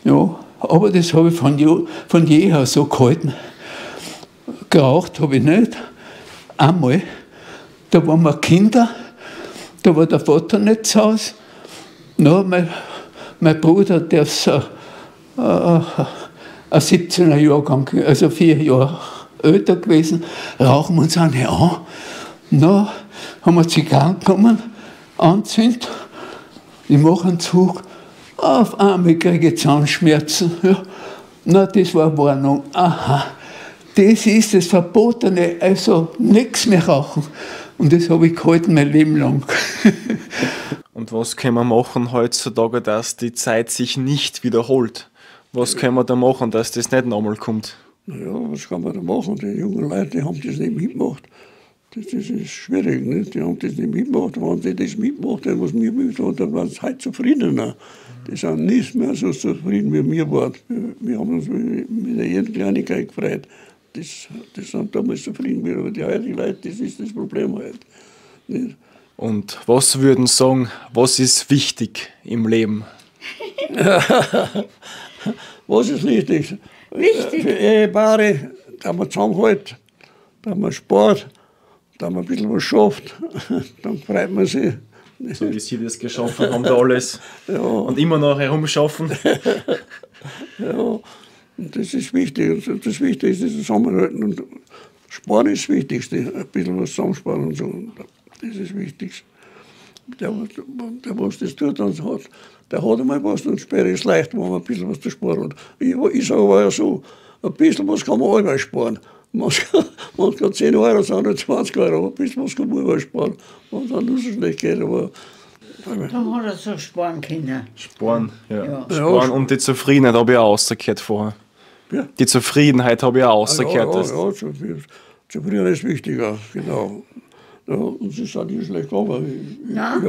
Ja, aber das habe ich von jeher so gehalten. Geraucht habe ich nicht. Einmal, da waren wir Kinder, da war der Vater nicht zu Hause. No, mein Bruder, der ist ein 17er Jahrgang, also 4 Jahre älter gewesen, rauchen wir uns eine an. Na, haben wir Zigarren genommen, anzündet, ich mache einen Zug, auf einmal kriege ich Zahnschmerzen. Ja. Na, das war eine Warnung. Aha, das ist das Verbotene, also nichts mehr rauchen. Und das habe ich gehalten mein Leben lang. Und was können wir machen heutzutage, dass die Zeit sich nicht wiederholt? Was können wir da machen, dass das nicht nochmal kommt? Naja, was kann man da machen? Die jungen Leute, die haben das nicht mitgemacht. Das ist schwierig, nicht? Die haben das nicht mitgemacht. Wenn sie das mitmachen, dann was wir mitmachen, dann waren sie heute zufriedener. Die sind nicht mehr so zufrieden, wie wir waren. Wir haben uns mit jeder Kleinigkeit gefreut. Das sind damals zufrieden, aber die heutigen Leute, das ist das Problem halt. Nicht? Und was würden Sie sagen, was ist wichtig im Leben? Was ist wichtig? Wichtig. Für Ehepaare, dass man zusammenhält, dass man spart, dass man ein bisschen was schafft, dann freut man sich. So wie Sie das geschaffen haben, da alles. Ja. Und immer noch herumschaffen. Ja, und das ist wichtig. Und das Wichtigste ist das Zusammenhalten. Und Sparen ist das Wichtigste. Ein bisschen was zusammensparen und so. Das ist das Wichtigste. Der was das tut, der hat einmal was und später ist es leicht, wenn man ein bisschen was zu sparen hat. Ich sage aber ja so, ein bisschen was kann man allweil sparen. Man kann 10 Euro sein oder 20 Euro, aber ein bisschen was kann man allweil sparen. Und dann muss es schlecht gehen, aber... Dann hat er so sparen können. Sparen, ja. Ja. Sparen und die Zufriedenheit habe ich auch rausgekehrt vorher. Ja. Die Zufriedenheit habe ich auch rausgekehrt. Ja, Zufriedenheit ist wichtiger, genau. Ja, und sie sind nicht schlecht gegangen. Nein,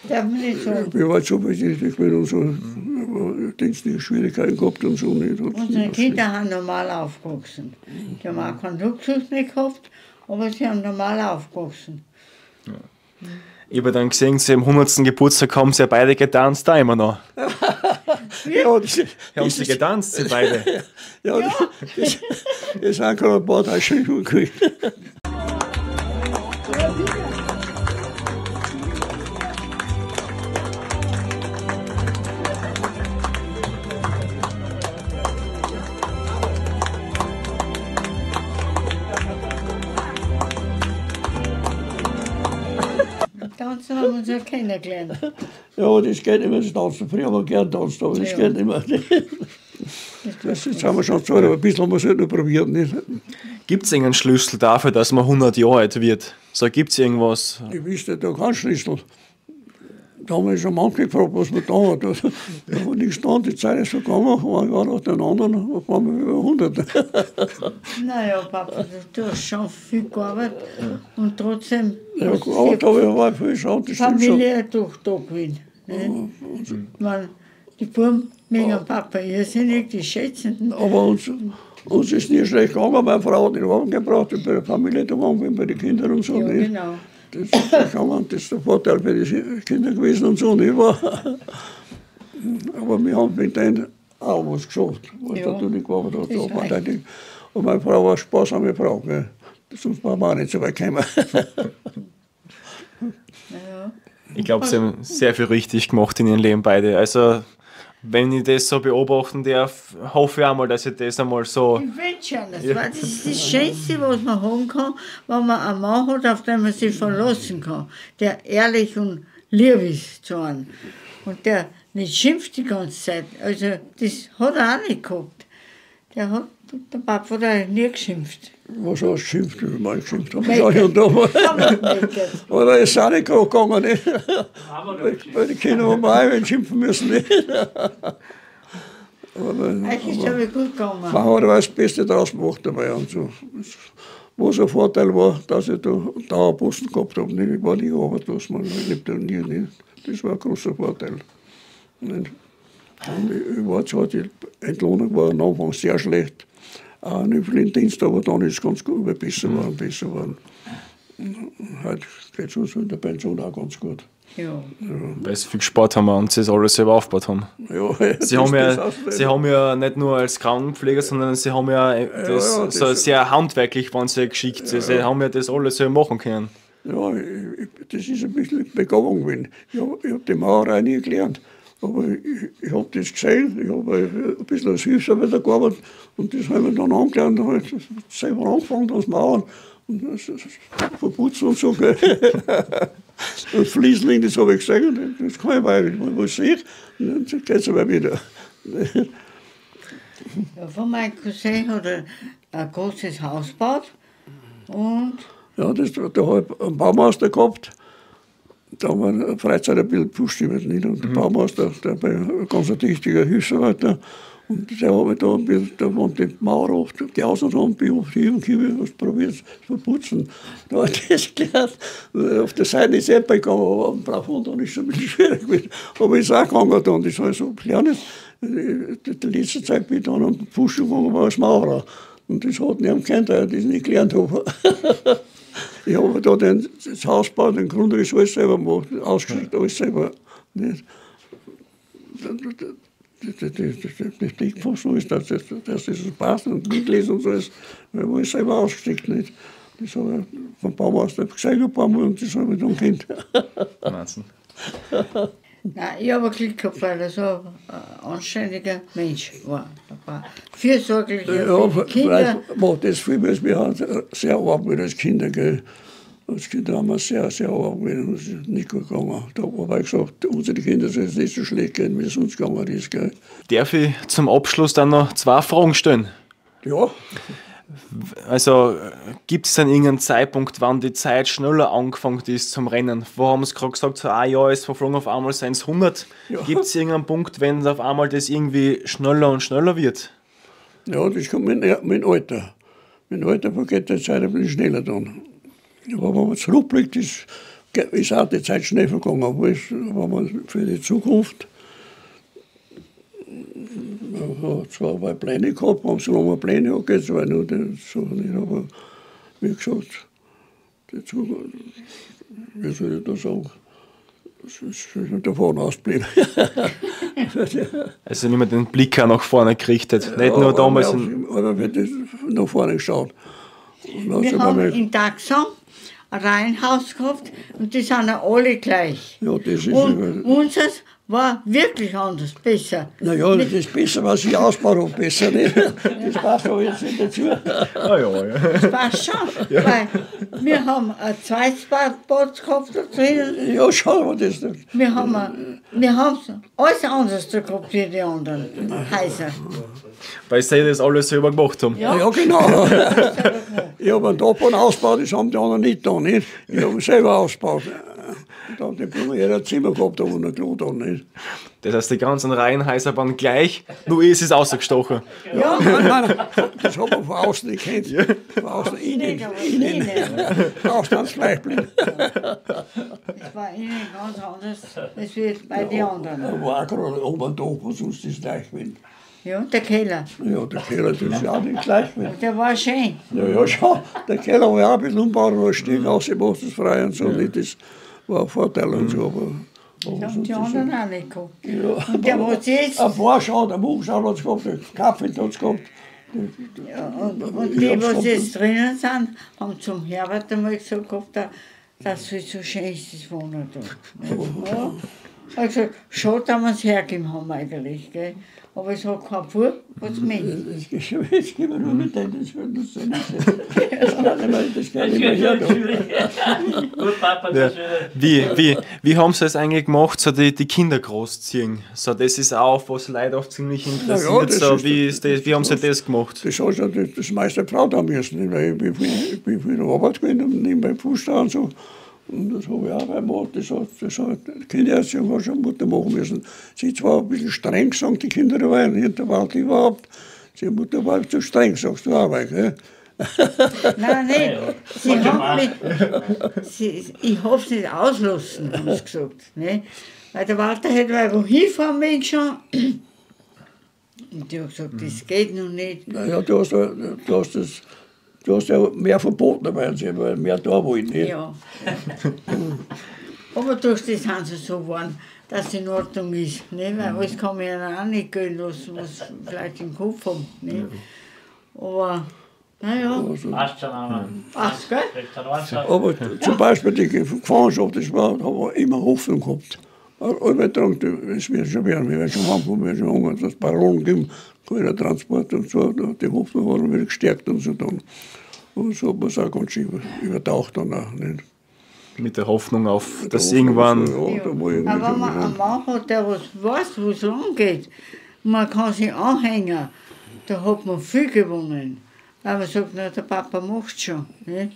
darf man nicht sagen. Ich bin halt so berechtigt gewesen und so. Aber dienstliche Schwierigkeiten gehabt und so nicht. Unsere Kinder haben normal aufgewachsen. Die haben auch keinen Luxus nicht gehabt, aber sie haben normal aufgewachsen. Ich habe dann gesehen, sie am 100. Geburtstag haben sie ja beide getanzt, da immer noch. Ja, das Haben sie getanzt, sie beide? Ja, das sind gerade ein paar Tage Schichten gekriegt. Tanzen haben wir uns ja kennengelernt. Ja, das geht nicht mehr, das tanzen. Früher haben wir gern tanzt, aber das geht nicht mehr. Jetzt haben wir schon gesagt, aber ein bisschen haben wir es halt noch probiert. Gibt es irgendeinen Schlüssel dafür, dass man 100 Jahre alt wird? So, gibt es irgendwas? Ich wüsste da keinen Schlüssel. Da haben wir schon manche gefragt, was man da hat. Da war nichts da, die Zeit ist vergangen, ein Jahr nach den anderen, waren wir über 100. Naja, Papa, du hast schon viel gearbeitet und trotzdem Ja, hast du aber da war viel schon, das stimmt schon. Familie durch da gewesen. Ich meine, die Buben mögen Papa irrsinnig, die schätzen ihn. Aber uns ist nie schlecht gegangen, meine Frau hat den Wagen gebracht, ich bin bei der Familie da gewesen, bei den Kindern und so. Ja, nicht. genau. Das ist der Vorteil für die Kinder gewesen und so. Nicht? Aber wir haben mit denen auch was geschafft, was Ja, natürlich gearbeitet hat. das ist Aber recht. und meine Frau war eine sparsame Frau, gell? Sonst waren wir auch nicht so weit gekommen. Ja. Ich glaube, sie haben sehr viel richtig gemacht in ihrem Leben beide. Also, wenn ich das so beobachten darf, hoffe ich einmal, dass ich das einmal so... Ich will schon, das ist das Schönste, was man haben kann, wenn man einen Mann hat, auf den man sich verlassen kann, der ehrlich und lieb ist zu einem und der nicht schimpft die ganze Zeit. Also das hat er auch nicht gehabt. Der Papa hat auch nie geschimpft. Was hast du geschimpft? Ich meine, geschimpft haben Meckern. wir und da. Kann man nicht. Aber da ist es auch nicht gerade gegangen. Nicht? Weil die Kinder haben auch einen schimpfen müssen. Nicht? Eigentlich ist es gut gegangen. Man hat aber das Beste draus gemacht dabei. Und so. Was ein Vorteil war, dass ich da Dauerposten gehabt habe. Ich war nie arbeitslos, man lebt ja nie. Nicht. Das war ein großer Vorteil. Und ich war zwar, die Entlohnung war am Anfang sehr schlecht, auch nicht viel im Dienst, aber dann ist es ganz gut, besser geworden. Heute geht es uns in der Pension auch ganz gut. Ja. Weil sie viel gespart haben und sie das alles selber aufgebaut haben. Ja, Sie haben ja nicht nur als Krankenpfleger, sondern sie haben ja das, ja, das so sehr handwerklich waren sie geschickt. Sie haben ja das alles selber machen können. Ja, das ist ein bisschen Begabung gewesen. Ich hab die Maurerei nie gelernt. Aber ich habe das gesehen, ich habe ein bisschen als Hilfsarbeiter gearbeitet und das habe ich dann angelernt, dann habe ich selber angefangen, das Mauern und das verputzen und so. Und Fliesenling, das habe ich gesehen, das kann ich, weil ich was sehe, und dann geht es aber wieder. Ja, von meinem Cousin hat er ein großes Haus gebaut und Ja, da habe ich einen Baumeister gehabt. Da haben wir eine Freizeit ein bisschen gepusht. Und der Baumeister, der war ein ganz tüchtiger Hilfsarbeiter. Und der hat mich da ein bisschen, da waren die Mauer oft, die Außenraum, was probiert zu verputzen. Da habe ich das gelernt. Auf der Seite ist es gegangen, aber am Plafond dann ist es ein bisschen schwierig gewesen. Aber ist auch gegangen dann, das war so gelernt. Die letzte Zeit bin ich dann am Puschen gegangen, war als Maurer. Und das hat niemand gekannt, weil ich das nicht gelernt habe. Ich habe da das Hausbau, den Grundriss alles selber gemacht, ausgeschickt, alles selber. Nicht? Das Dickfass ist, dass das passt und mitlesen und so ist, weil ich selber ausgeschickt nicht. Das habe ich vom Baumeister gesagt ein paar Mal und das habe ich dann kennt. Wahnsinn. nein, ich habe Glück gehabt, weil er so ein anständiger Mensch war. Fürsorglicher Ja, für die Kinder. vielleicht macht das viel, weil wir haben sehr arm als Kinder. Gell. Als Kinder haben wir sehr, sehr arm gewesen und es ist nicht gut gegangen. Da habe ich gesagt, unsere Kinder sollen es nicht so schlecht gehen, wie es uns gegangen ist. Gell. Darf ich zum Abschluss dann noch 2 Fragen stellen? Ja, Also, gibt es dann irgendeinen Zeitpunkt, wann die Zeit schneller angefangen ist zum Rennen? Wo haben Sie gerade gesagt, so ein Jahr ist verflogen, auf einmal seien es 100. Ja. Gibt es irgendeinen Punkt, wenn auf einmal das irgendwie schneller und schneller wird? ja, das kommt mit dem Alter. Mit dem Alter vergeht die Zeit ein bisschen schneller dann. Aber wenn man zurückblickt, ist auch die Zeit schnell vergangen. Aber wenn man für die Zukunft zwar mal Pläne gehabt, haben so lange Pläne hat, geht es war nur so nicht, aber wie gesagt, die Zukunft, wie soll ich da sagen, das ist schon davon ausgeblieben. Also nicht mehr den Blick auch nach vorne gerichtet, nicht Ja, nur damals. aber wird das nach vorne geschaut. Wir haben in Taxam ein Reihenhaus gehabt und die sind ja alle gleich. Ja, das ist Und unseres war wirklich anders, besser. naja, das ist besser, was ich ausbaut habe, besser nicht. Das passt aber jetzt nicht dazu. Ah, ja. Das passt schon, weil wir haben ein zweites Bad gehabt da drinnen. Ja, schau mal das nicht. Wir haben alles anders gehabt wie die anderen Häuser. Weil sie das alles selber gemacht haben. Ja, genau. Ich habe einen Dachboden ausgebaut, das haben die anderen nicht getan. Nicht? Ich habe ihn selber ausgebaut. Dann die Blumen, jeder ein Zimmer gehabt, da wo er gelohnt hat. Nicht? Das heißt, die ganzen Reihenhäuser waren gleich, nur ist es ausgestochen. Ja, nein, das hat man von außen nicht kennt. Von außen, innen. Außen ganz gleich bleiben. Das war innen ganz anders als wie bei den anderen. Da war auch gerade oben ein Dach, wo sonst ist gleich gewesen. Ja, der Keller, Ja, der Keller, das ist auch nicht gleich gewesen. der war schön. Ja, schau, der Keller war ja auch ein bisschen umgebaut, und ein Stück ausgemacht, das frei und so. Nicht, das war ein Vorteil und so. Aber Das haben die anderen auch nicht gehabt. ja, Und der, was jetzt, ein paar schaut, ein Buchschau hat es gehabt, der Kaffee hat es gehabt. ja, und die, was jetzt drinnen sind, haben zum Herbert einmal gesagt gehabt, dass es so schön ist, das Wohnen da. Ja. Ich habe gesagt, schade, dass wir es hergegeben haben eigentlich. Gell. Aber es hat kein Bub, was Mensch. Das geht mir nur mit denen, das wird das sein. Das kann nicht mehr her. Gut, Papa, Ja. das ist Wie haben sie es eigentlich gemacht, so die Kinder großziehen? So, das ist auch, was Leute oft ziemlich interessiert. Ja, das So, ist wie haben sie das gemacht? Das hat ja das meiste Frau da müssen, weil ich bin viel in der Arbeit gewesen und nebenbei Fuß da und so. Und das habe ich auch bei Mutter, das hat die Kindererziehung hat schon Mutter machen müssen. Sie zwar ein bisschen streng gesagt, die Kinder dabei, nicht der Wald überhaupt. Die Mutter war zu streng, sagst du auch, gell? Nein, nicht. Sie haben mich, ich habe es nicht auslassen, haben sie gesagt. Ne? Weil der Walter hätte wo hinfahren wollen schon. Und die haben gesagt, das geht noch nicht. Naja, du hast ja mehr verboten, weil sie mehr da wollen. Nicht? Ja. Aber durch das haben sie so geworden, dass es in Ordnung ist. Ne? Weil alles kann man ja auch nicht gehen lassen, was sie vielleicht im Kopf haben. Ne? Aber, naja, passt schon einmal. passt, gell? Kriegt einen Einsatz. Aber zum Beispiel die Gefangenschaft, das war, da haben wir immer Hoffnung gehabt. Alle gedacht, es wird schon werden, wir werden schon heimkommen, wir werden schon hungern, dass es Parolen geben, keiner Transport und so. Die Hoffnung war dann wieder gestärkt und so dann. Und so hat man es auch ganz schön übertaucht dann auch. Nicht? Mit der Hoffnung auf, dass irgendwann. Ja, da war irgendwie Aber wenn schon man einen Mann hat, der was weiß, wo es lang geht, man kann sich anhängen, da hat man viel gewonnen. Weil man sagt, na, der Papa macht schon. Ne?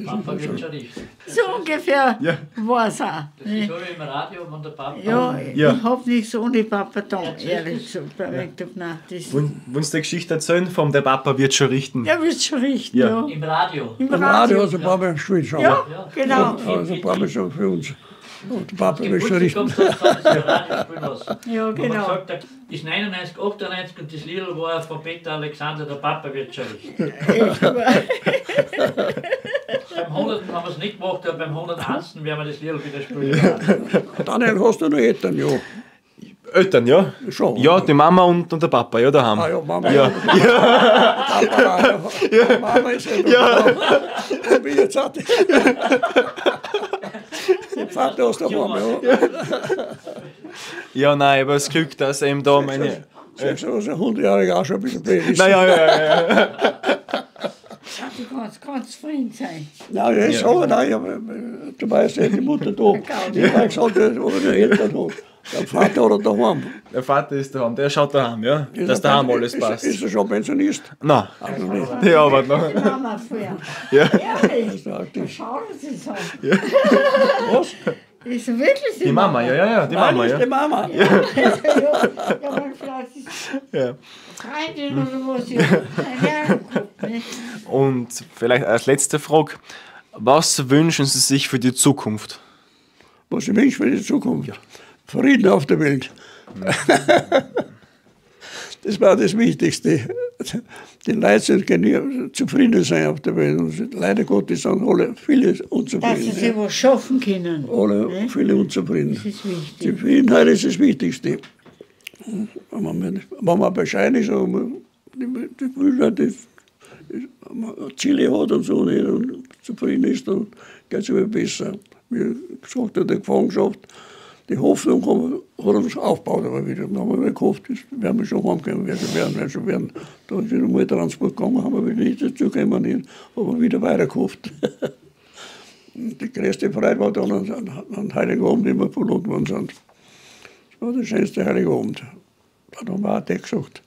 Papa wird schon richtig. So ungefähr Ja. war es auch. Das Ne? ist so wie im Radio, wenn der Papa. Ja, Ja. ich habe nichts ohne Papa da, ehrlich gesagt. Da hab ich gedacht, nein, das Wollen Sie die Geschichte erzählen vom der Papa wird schon richten? der wird schon richten. Ja. Ja. Im Radio. Im Der Radio hat ein paar Mal gespielt schon. Ja, genau. Also ein paar Mal schon für uns. Und der Papa will schon Geburtstag richten. kommt, das Radio spielen lassen. Ja, Und man genau. gesagt, das ist 99, 98 und das Lied war von Peter Alexander, der Papa wird schon richten. Beim 100. haben wir es nicht gemacht, aber beim 101. werden wir das Lied wieder spielen. Daniel, hast du noch Eltern? Ja. Eltern, ja? Schon. Ja, die Mama und der Papa, ja, daheim. Ah ja, Mama. Ja. Papa, ja. Mama ist ja. Und wie jetzt hat der Vater aus der Mama, ja. Ja, nein, aber das Glück, dass eben da meine. Sagst du, dass ein 100-Jähriger auch schon ein bisschen blöd ist? Naja, ja. Du kannst ganz zufrieden sein. Nein, ja, ich sage, nein, aber du weißt ja, die Mutter da. Ich habe gesagt, oder die Eltern da. Der Vater oder daheim. Der Vater ist daheim, der schaut daheim, ja? Dass daheim alles passt. Ist er schon Pensionist? Nein, Also nicht. die arbeitet noch. Die Mama früher. Ja. Ehrlich, Sagt ich. schauen Sie so. Was? Ist wirklich Die Mama, ja, die Mama, Nein, ist die ja. Mama. Ja, aber vielleicht ist Ja. Freundin oder was. Ja. Keine Ahnung. Ne? Und vielleicht als letzte Frage, Was wünschen Sie sich für die Zukunft? Was ich wünsche für die Zukunft? Ja. Frieden auf der Welt. Das war das Wichtigste. Die Leute sind zufrieden sein auf der Welt. Und leider Gottes sind alle viele unzufrieden. Dass sie was schaffen können. Alle viele unzufrieden. Das ist wichtig. Die Zufriedenheit ist das Wichtigste. Wenn man bescheid ist, und Ziele hat und so nicht und zufrieden ist, dann geht es immer besser. Wie gesagt, in der Gefangenschaft, die Hoffnung hat uns aufgebaut, aber wieder. Dann haben wir gehofft, das werden wir schon heimkommen, werden schon werden. Da ist wieder mal Transport gegangen, haben wir wieder nicht dazu gekommen, haben wir wieder weiter gehofft. Die größte Freude war dann an Heiligabend, wie wir verloren worden sind. Das war der schönste Heiligabend. Dann haben wir auch das gesagt.